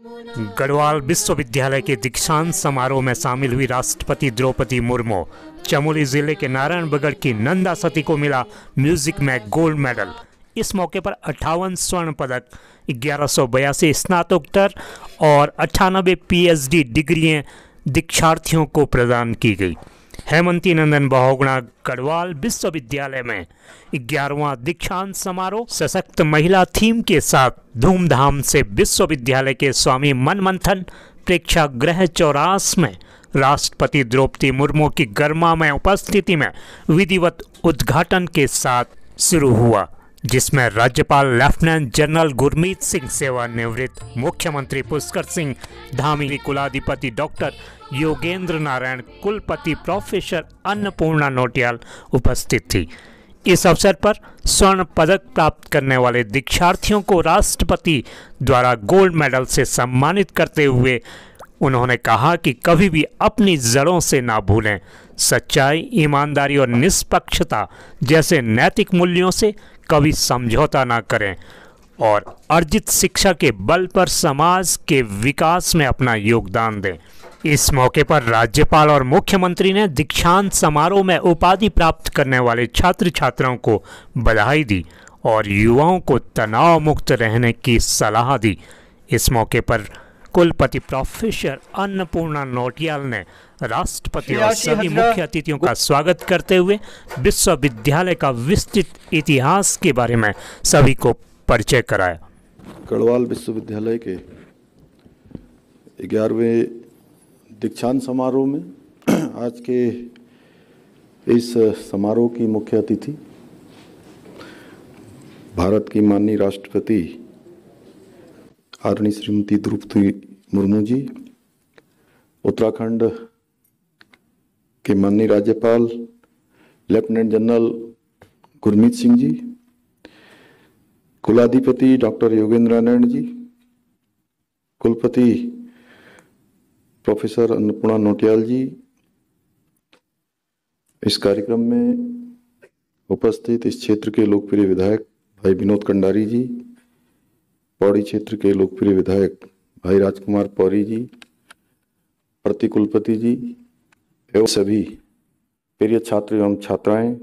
गढ़वाल विश्वविद्यालय के दीक्षांत समारोह में शामिल हुई राष्ट्रपति द्रौपदी मुर्मू। चमोली जिले के नारायणबगड़ की नंदा सती को मिला म्यूजिक में गोल्ड मेडल। इस मौके पर 58 स्वर्ण पदक, 1182 स्नातकोत्तर और 98 पीएचडी डिग्रियां दीक्षार्थियों को प्रदान की गई। हेमंती नंदन बहुगुणा गढ़वाल विश्वविद्यालय में 11वां दीक्षांत समारोह सशक्त महिला थीम के साथ धूमधाम से विश्वविद्यालय के स्वामी मनमंथन प्रेक्षागृह 84 में राष्ट्रपति द्रौपदी मुर्मू की गर्मामय उपस्थिति में विधिवत उद्घाटन के साथ शुरू हुआ, जिसमें राज्यपाल लेफ्टिनेंट जनरल गुरमीत सिंह सेवानिवृत्त, मुख्यमंत्री पुष्कर सिंह धामी, कुलाधिपति डॉक्टर योगेंद्र नारायण, कुलपति प्रोफेसर अन्नपूर्णा नौटियाल उपस्थित थी। इस अवसर पर स्वर्ण पदक प्राप्त करने वाले दीक्षार्थियों को राष्ट्रपति द्वारा गोल्ड मेडल से सम्मानित करते हुए उन्होंने कहा कि कभी भी अपनी जड़ों से ना भूलें, सच्चाई, ईमानदारी और निष्पक्षता जैसे नैतिक मूल्यों से कभी समझौता ना करें और अर्जित शिक्षा के बल पर समाज के विकास में अपना योगदान दें। इस मौके पर राज्यपाल और मुख्यमंत्री ने दीक्षांत समारोह में उपाधि प्राप्त करने वाले छात्र छात्राओं को बधाई दी और युवाओं को तनाव मुक्त रहने की सलाह दी। इस मौके पर कुलपति प्रोफेसर अन्नपूर्णा नौटियाल ने राष्ट्रपति और सभी मुख्य अतिथियों का स्वागत करते हुए विश्वविद्यालय का विस्तृत इतिहास के बारे में सभी को परिचय कराया। गढ़वाल विश्वविद्यालय के 11वें दीक्षांत समारोह में आज के इस समारोह की मुख्य अतिथि भारत की माननीय राष्ट्रपति आदरणीय श्रीमती द्रौपदी मुर्मू जी, उत्तराखंड के माननीय राज्यपाल लेफ्टिनेंट जनरल गुरमीत सिंह जी, कुलाधिपति डॉक्टर योगेंद्र नारायण जी, कुलपति प्रोफेसर अन्नपूर्णा नौटियाल जी, इस कार्यक्रम में उपस्थित इस क्षेत्र के लोकप्रिय विधायक भाई विनोद कंडारी जी, पौड़ी क्षेत्र के लोकप्रिय विधायक भाई राजकुमार पौरी जी, प्रतिकुलपति जी एवं सभी प्रिय छात्र एवं छात्राएं,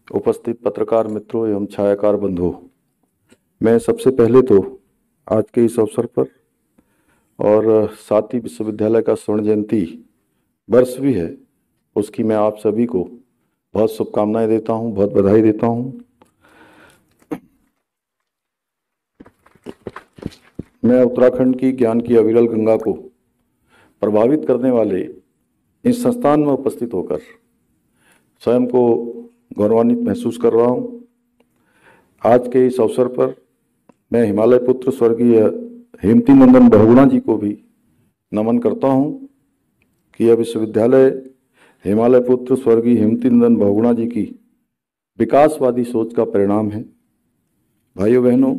उपस्थित पत्रकार मित्रों एवं छायाकार बंधुओं, मैं सबसे पहले तो आज के इस अवसर पर और साथ ही विश्वविद्यालय का स्वर्ण जयंती वर्ष भी है, उसकी मैं आप सभी को बहुत शुभकामनाएं देता हूं, बहुत बधाई देता हूं। मैं उत्तराखंड की ज्ञान की अविरल गंगा को प्रभावित करने वाले इस संस्थान में उपस्थित होकर स्वयं को गौरवान्वित महसूस कर रहा हूं। आज के इस अवसर पर मैं हिमालय पुत्र स्वर्गीय हेमंती नंदन बहुगुणा जी को भी नमन करता हूं कि यह विश्वविद्यालय हिमालय पुत्र स्वर्गीय हेमंती नंदन बहुगुणा जी की विकासवादी सोच का परिणाम है। भाइयों बहनों,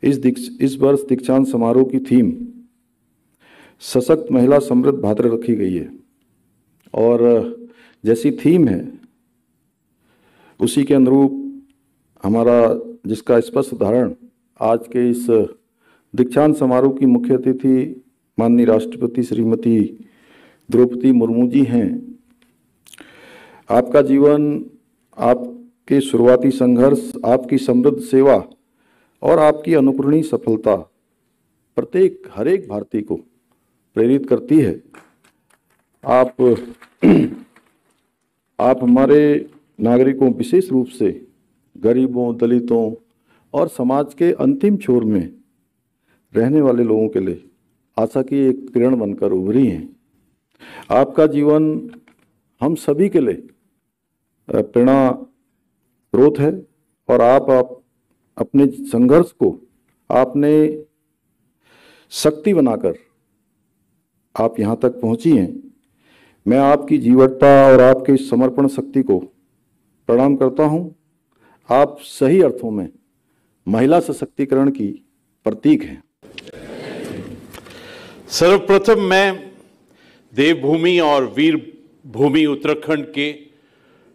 इस वर्ष दीक्षांत समारोह की थीम सशक्त महिला समृद्ध भारत रखी गई है और जैसी थीम है उसी के अनुरूप हमारा जिसका स्पष्ट उदाहरण आज के इस दीक्षांत समारोह की मुख्य अतिथि माननीय राष्ट्रपति श्रीमती द्रौपदी मुर्मू जी हैं। आपका जीवन, आपके शुरुआती संघर्ष, आपकी समृद्ध सेवा और आपकी अनुकरणीय सफलता हर एक भारतीय को प्रेरित करती है। आप हमारे नागरिकों, विशेष रूप से गरीबों, दलितों और समाज के अंतिम छोर में रहने वाले लोगों के लिए आशा की एक किरण बनकर उभरी हैं। आपका जीवन हम सभी के लिए प्रेरणा स्रोत है और आप अपने संघर्ष को आपने शक्ति बनाकर आप यहाँ तक पहुँची हैं। मैं आपकी जीवटता और आपके समर्पण शक्ति को प्रणाम करता हूँ। आप सही अर्थों में महिला सशक्तिकरण की प्रतीक हैं। सर्वप्रथम मैं देवभूमि और वीर भूमि उत्तराखंड के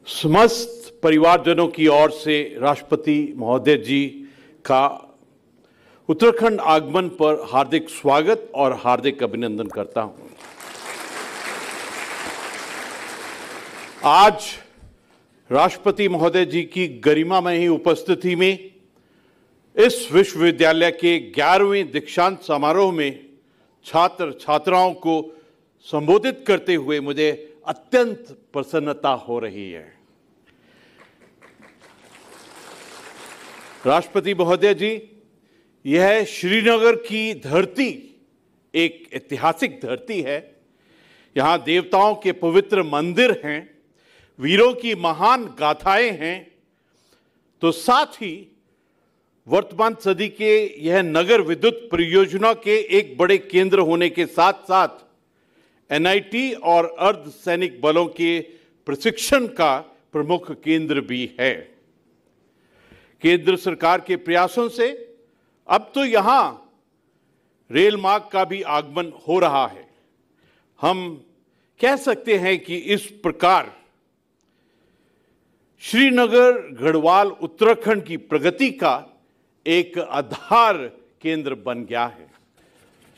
समस्त परिवारजनों की ओर से राष्ट्रपति महोदय जी का उत्तराखंड आगमन पर हार्दिक स्वागत और हार्दिक अभिनंदन करता हूं। आज राष्ट्रपति महोदय जी की गरिमामयी उपस्थिति में इस विश्वविद्यालय के 11वें दीक्षांत समारोह में छात्र छात्राओं को संबोधित करते हुए मुझे अत्यंत प्रसन्नता हो रही है। राष्ट्रपति महोदय जी, यह श्रीनगर की धरती एक ऐतिहासिक धरती है। यहाँ देवताओं के पवित्र मंदिर हैं, वीरों की महान गाथाएं हैं, तो साथ ही वर्तमान सदी के यह नगर विद्युत परियोजना के एक बड़े केंद्र होने के साथ साथ एनआईटी और अर्ध सैनिक बलों के प्रशिक्षण का प्रमुख केंद्र भी है। केंद्र सरकार के प्रयासों से अब तो यहां रेल मार्ग का भी आगमन हो रहा है। हम कह सकते हैं कि इस प्रकार श्रीनगर गढ़वाल उत्तराखंड की प्रगति का एक आधार केंद्र बन गया है।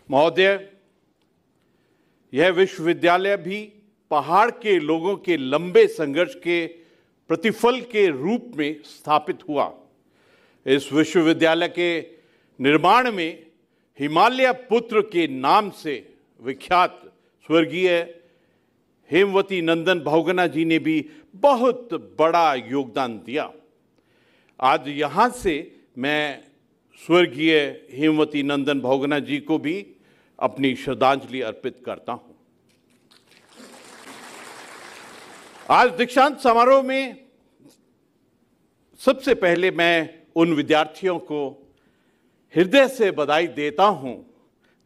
महोदय, यह विश्वविद्यालय भी पहाड़ के लोगों के लंबे संघर्ष के प्रतिफल के रूप में स्थापित हुआ। इस विश्वविद्यालय के निर्माण में हिमालय पुत्र के नाम से विख्यात स्वर्गीय हेमवती नंदन बहुगुणा जी ने भी बहुत बड़ा योगदान दिया। आज यहाँ से मैं स्वर्गीय हेमवती नंदन बहुगुणा जी को भी अपनी श्रद्धांजलि अर्पित करता हूँ। आज दीक्षांत समारोह में सबसे पहले मैं उन विद्यार्थियों को हृदय से बधाई देता हूं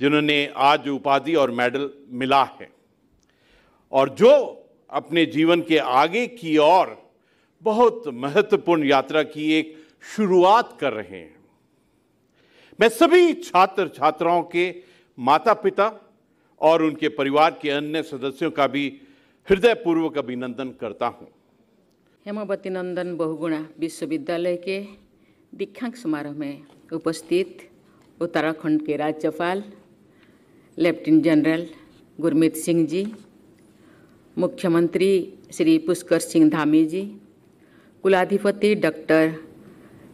जिन्होंने आज उपाधि और मेडल मिला है और जो अपने जीवन के आगे की ओर बहुत महत्वपूर्ण यात्रा की एक शुरुआत कर रहे हैं। मैं सभी छात्र छात्राओं के माता पिता और उनके परिवार के अन्य सदस्यों का भी हृदयपूर्वक अभिनंदन करता हूं। हेमवती नंदन बहुगुणा विश्वविद्यालय के दीक्षांत समारोह में उपस्थित उत्तराखंड के राज्यपाल लेफ्टिनेंट जनरल गुरमीत सिंह जी, मुख्यमंत्री श्री पुष्कर सिंह धामी जी, कुलाधिपति डॉक्टर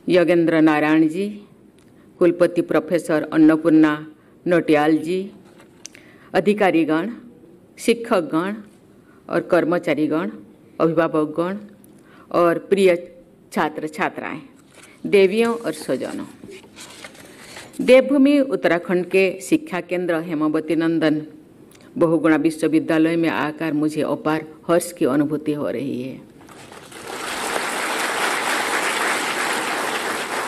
योगेंद्र नारायण जी, कुलपति प्रोफेसर अन्नपूर्णा नोटियाल जी, अधिकारीगण, शिक्षकगण और कर्मचारीगण, अभिभावकगण और प्रिय छात्र छात्राएं, देवियों और स्वजनों, देवभूमि उत्तराखंड के शिक्षा केंद्र हेमवती नंदन बहुगुणा विश्वविद्यालय में आकर मुझे अपार हर्ष की अनुभूति हो रही है।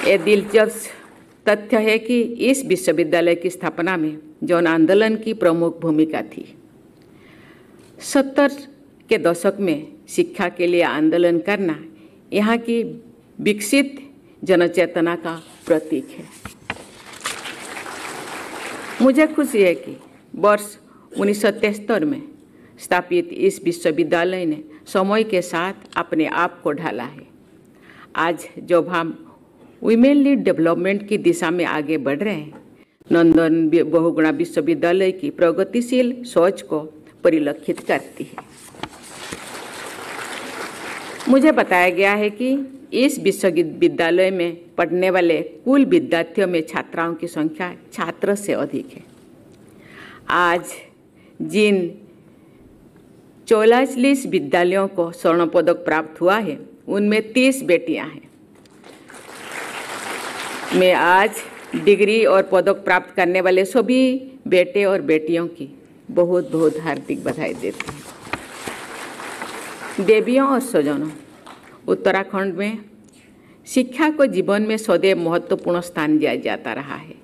ये दिलचस्प तथ्य है कि इस विश्वविद्यालय की स्थापना में जन आंदोलन की प्रमुख भूमिका थी। 70 के दशक में शिक्षा के लिए आंदोलन करना यहाँ की विकसित जनचेतना का प्रतीक है। मुझे खुशी है कि वर्ष 1973 में स्थापित इस विश्वविद्यालय ने समय के साथ अपने आप को ढाला है। आज जब हम वुमेनली डेवलपमेंट की दिशा में आगे बढ़ रहे हैं, नंदन बहुगुणा विश्वविद्यालय की प्रगतिशील सोच को परिलक्षित करती है। मुझे बताया गया है कि इस विश्वविद्यालय में पढ़ने वाले कुल विद्यार्थियों में छात्राओं की संख्या छात्र से अधिक है। आज जिन 44 विद्यालयों को स्वर्ण पदक प्राप्त हुआ है, उनमें 30 बेटियां हैं। मैं आज डिग्री और पदक प्राप्त करने वाले सभी बेटे और बेटियों की बहुत बहुत हार्दिक बधाई देती हूँ। देवियों और स्वजनों, उत्तराखंड में शिक्षा को जीवन में सदैव महत्वपूर्ण स्थान दिया जाता रहा है।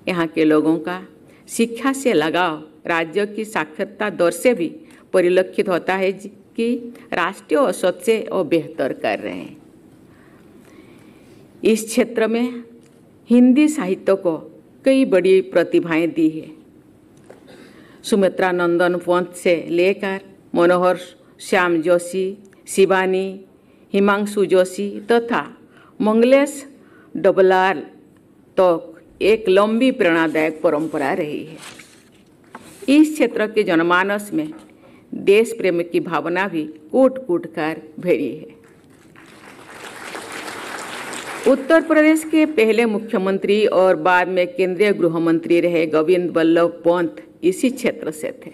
यहाँ के लोगों का शिक्षा से लगाव राज्य की साक्षरता दर से भी परिलक्षित होता है कि राष्ट्रीय औसत से और बेहतर कर रहे हैं। इस क्षेत्र में हिंदी साहित्य को कई बड़ी प्रतिभाएं दी है। सुमित्रा नंदन पंत से लेकर मनोहर श्याम जोशी, शिवानी, हिमांशु जोशी तथा मंगलेश डबलाल तक एक लंबी प्रेरणादायक परंपरा रही है। इस क्षेत्र के जनमानस में देश प्रेम की भावना भी कूट कूट कर भरी है। उत्तर प्रदेश के पहले मुख्यमंत्री और बाद में केंद्रीय गृह मंत्री रहे गोविंद बल्लभ पंत इसी क्षेत्र से थे।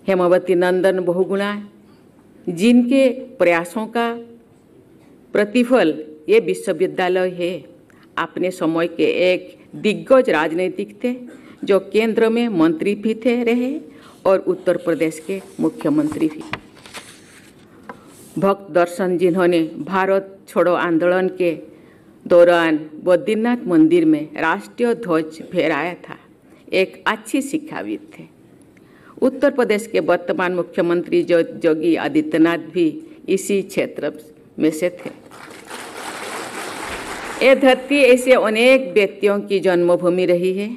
हेमावती नंदन बहुगुणा, जिनके प्रयासों का प्रतिफल ये विश्वविद्यालय है, अपने समय के एक दिग्गज राजनीतिक थे जो केंद्र में मंत्री भी थे रहे और उत्तर प्रदेश के मुख्यमंत्री भी। भक्त दर्शन जिन्होंने भारत छोड़ो आंदोलन के दौरान बद्रीनाथ मंदिर में राष्ट्रीय ध्वज फहराया था, एक अच्छी शिक्षाविद थे। उत्तर प्रदेश के वर्तमान मुख्यमंत्री योगी आदित्यनाथ भी इसी क्षेत्र में से थे। ये धरती ऐसे अनेक व्यक्तियों की जन्मभूमि रही है,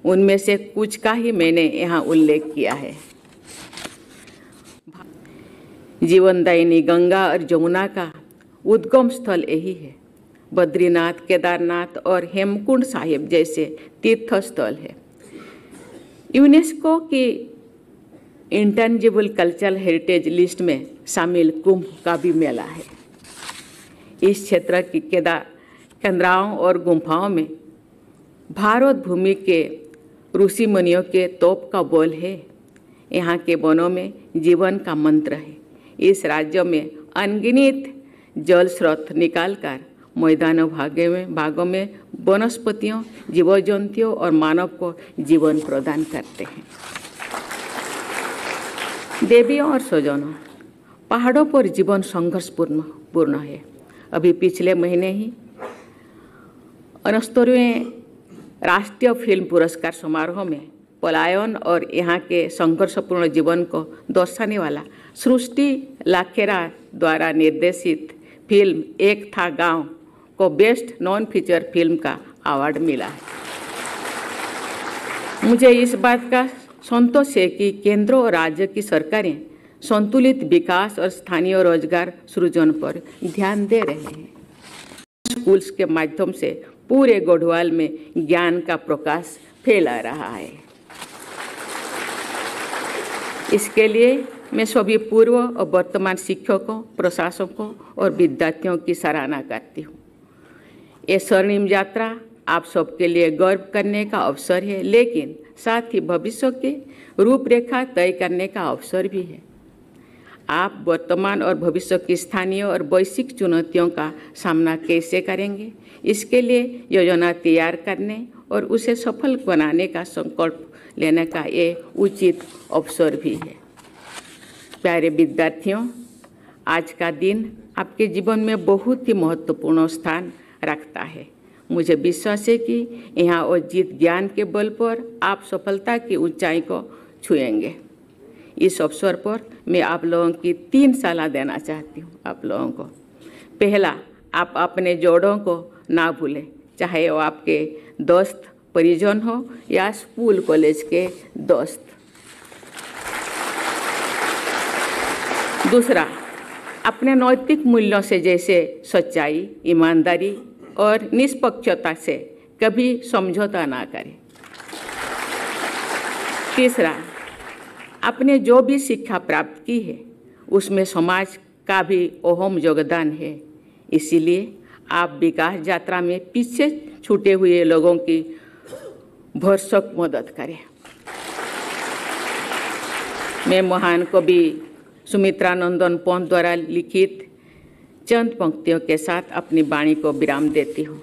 उनमें से कुछ का ही मैंने यहाँ उल्लेख किया है। जीवनदायिनी गंगा और जमुना का उद्गम स्थल यही है। बद्रीनाथ, केदारनाथ और हेमकुंड साहिब जैसे तीर्थ स्थल है। यूनेस्को की इंटेंजिबल कल्चरल हेरिटेज लिस्ट में शामिल कुंभ का भी मेला है। इस क्षेत्र की केंद्राओं और गुम्फाओं में भारत भूमि के ऋषि मुनियों के तोप का बोल है। यहाँ के वनों में जीवन का मंत्र है। इस राज्य में अनगिनत जल स्रोत निकालकर मैदानों भागों में वनस्पतियों, जीव जंतुओं और मानव को जीवन प्रदान करते हैं। देवियों और स्वजनों, पहाड़ों पर जीवन संघर्षपूर्ण है। अभी पिछले महीने ही 69वें राष्ट्रीय फिल्म पुरस्कार समारोह में पलायन और यहाँ के संघर्षपूर्ण जीवन को दर्शाने वाला सृष्टि लाखेरा द्वारा निर्देशित फिल्म एक था गांव को बेस्ट नॉन फीचर फिल्म का अवार्ड मिला है। मुझे इस बात का संतोष है कि केंद्र और राज्य की सरकारें संतुलित विकास और स्थानीय रोजगार सृजन पर ध्यान दे रहे हैं। स्कूल्स के माध्यम से पूरे गढ़वाल में ज्ञान का प्रकाश फैला रहा है। इसके लिए मैं सभी पूर्व और वर्तमान शिक्षकों, प्रशासकों और विद्यार्थियों की सराहना करती हूँ। ये स्वर्णिम यात्रा आप सबके लिए गर्व करने का अवसर है, लेकिन साथ ही भविष्य की रूपरेखा तय करने का अवसर भी है। आप वर्तमान और भविष्य की स्थानीय और वैश्विक चुनौतियों का सामना कैसे करेंगे, इसके लिए योजना तैयार करने और उसे सफल बनाने का संकल्प लेने का ये उचित अवसर भी है। प्यारे विद्यार्थियों, आज का दिन आपके जीवन में बहुत ही महत्वपूर्ण स्थान रखता है। मुझे विश्वास है कि यहाँ अर्जित ज्ञान के बल पर आप सफलता की ऊंचाई को छुएंगे। इस अवसर पर मैं आप लोगों की 3 सलाह देना चाहती हूँ। आप लोगों को पहला, आप अपने जोड़ों को ना भूलें, चाहे वो आपके दोस्त परिजन हो या स्कूल कॉलेज के दोस्त। दूसरा, अपने नैतिक मूल्यों से जैसे सच्चाई, ईमानदारी और निष्पक्षता से कभी समझौता ना करें। तीसरा, आपने जो भी शिक्षा प्राप्त की है उसमें समाज का भी अहम योगदान है, इसीलिए आप विकास यात्रा में पीछे छूटे हुए लोगों की भरसक मदद करें। मैं महान कवि सुमित्रानंदन पंत द्वारा लिखित चंद पंक्तियों के साथ अपनी वाणी को विराम देती हूँ।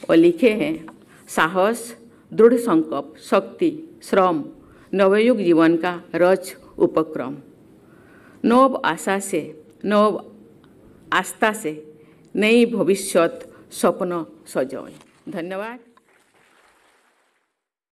और लिखे हैं, साहस, दृढ़ संकल्प, शक्ति, श्रम, नवयुग जीवन का रच उपक्रम, नव आशा से, नव आस्था से नई भविष्यत स्वप्न सजाएं। धन्यवाद।